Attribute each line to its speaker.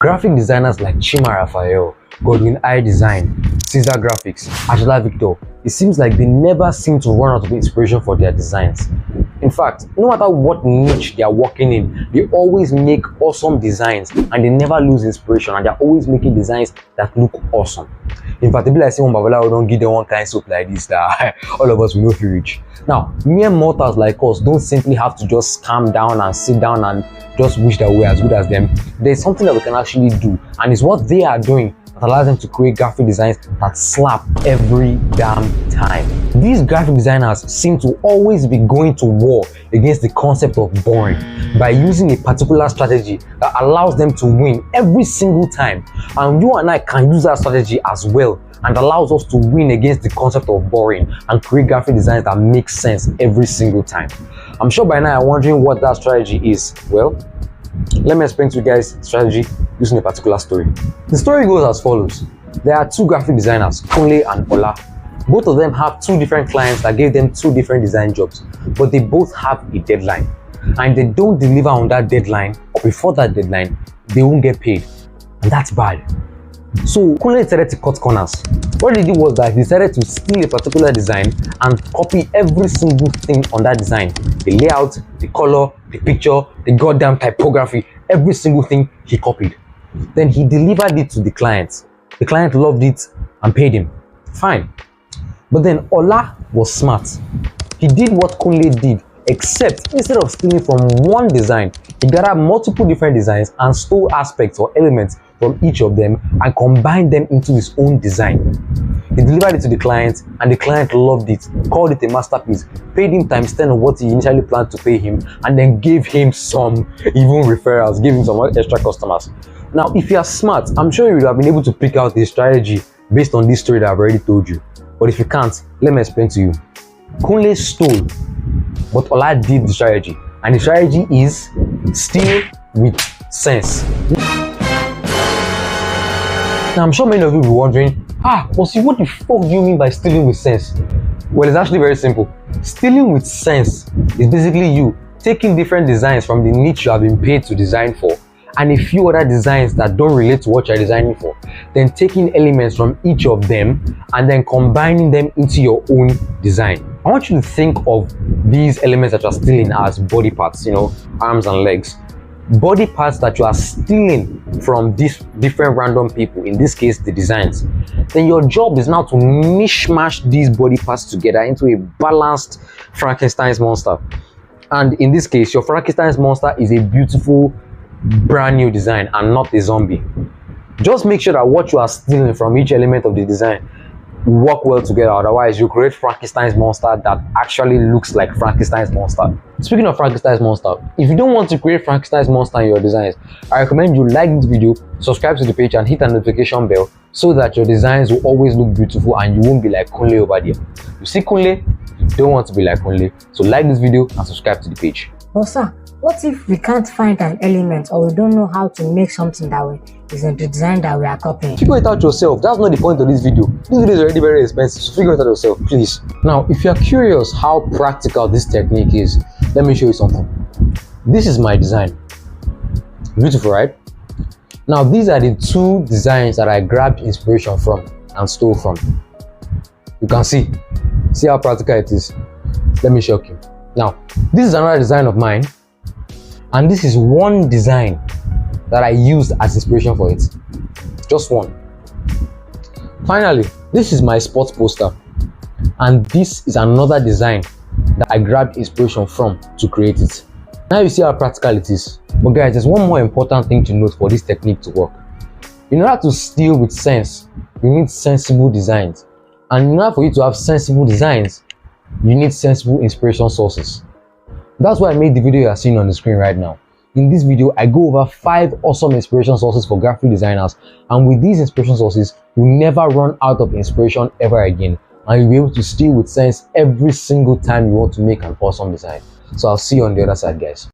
Speaker 1: Graphic designers like Chima Raphael, Godwin I Design, Caesar Graphics, Angela Victor, it seems like they never seem to run out of inspiration for their designs. In fact, no matter what niche they are working in, they always make awesome designs and they never lose inspiration, and they're always making designs that look awesome. In fact, people like say, Babala don't give them one kind of soap like this that all of us will know if you reach. Now, mere mortals like us don't simply have to just calm down and sit down and just wish that we're as good as them. There's something that we can actually do, and it's what they are doing that allows them to create graphic designs that slap every damn time. These graphic designers seem to always be going to war against the concept of boring by using a particular strategy that allows them to win every single time. And you and I can use that strategy as well, and allows us to win against the concept of boring and create graphic designs that make sense every single time. I'm sure by now you're wondering what that strategy is. Well, let me explain to you guys the strategy using a particular story. The story goes as follows. There are two graphic designers, Kunle and Ola. Both of them have two different clients that gave them two different design jobs, but they both have a deadline. And they don't deliver on that deadline, or before that deadline, they won't get paid. And that's bad. So Kunle decided to cut corners. What he did was that he decided to steal a particular design and copy every single thing on that design. The layout, the color, the picture, the goddamn typography, every single thing he copied. Then he delivered it to the client. The client loved it and paid him. Fine. But then Ola was smart. He did what Kunle did, except instead of stealing from one design, he gathered multiple different designs and stole aspects or elements from each of them and combined them into his own design. He delivered it to the client, and the client loved it, called it a masterpiece, paid him times 10 of what he initially planned to pay him, and then gave him some even referrals, gave him some extra customers. Now, if you are smart, I'm sure you would have been able to pick out a strategy based on this story that I've already told you. But if you can't, let me explain to you. Kunle stole, but Ola did the strategy, and the strategy is steal with sense. Now, I'm sure many of you will be wondering, Bossy, what the fuck do you mean by stealing with sense? Well, it's actually very simple. Stealing with sense is basically you taking different designs from the niche you have been paid to design for, and a few other designs that don't relate to what you're designing for, then taking elements from each of them and then combining them into your own design. I want you to think of these elements that you're stealing as body parts, arms and legs. Body parts that you are stealing from these different random people, in this case the designs. Then your job is now to mishmash these body parts together into a balanced Frankenstein's monster. And in this case, your Frankenstein's monster is a beautiful brand new design and not a zombie. Just make sure that what you are stealing from each element of the design work well together, otherwise you create Frankenstein's monster that actually looks like Frankenstein's monster. Speaking of Frankenstein's monster, if you don't want to create Frankenstein's monster in your designs, I recommend you like this video, subscribe to the page and hit the notification bell so that your designs will always look beautiful and you won't be like Kunle over there. You see Kunle, you don't want to be like Kunle, so like this video and subscribe to the page.
Speaker 2: But sir, what if we can't find an element or we don't know how to make something that way is in the design that we are copying?
Speaker 1: Figure it out yourself. That's not the point of this video. This video is already very expensive, so figure it out yourself, please. Now, if you're curious how practical this technique is, let me show you something. This is my design. Beautiful, right? Now, these are the two designs that I grabbed inspiration from and stole from. You can see how practical it is. Let me show you. Now, this is another design of mine, and this is one design that I used as inspiration for it. Just one. Finally, this is my sports poster, and this is another design that I grabbed inspiration from to create it. Now you see how practical it is. But guys, there's one more important thing to note for this technique to work. In order to steal with sense, you need sensible designs, and in order for you to have sensible designs, you need sensible inspiration sources. That's why I made the video you are seeing on the screen right now. In this video, I go over 5 awesome inspiration sources for graphic designers, and with these inspiration sources, you'll never run out of inspiration ever again, and you'll be able to steal with sense every single time you want to make an awesome design. So I'll see you on the other side, guys.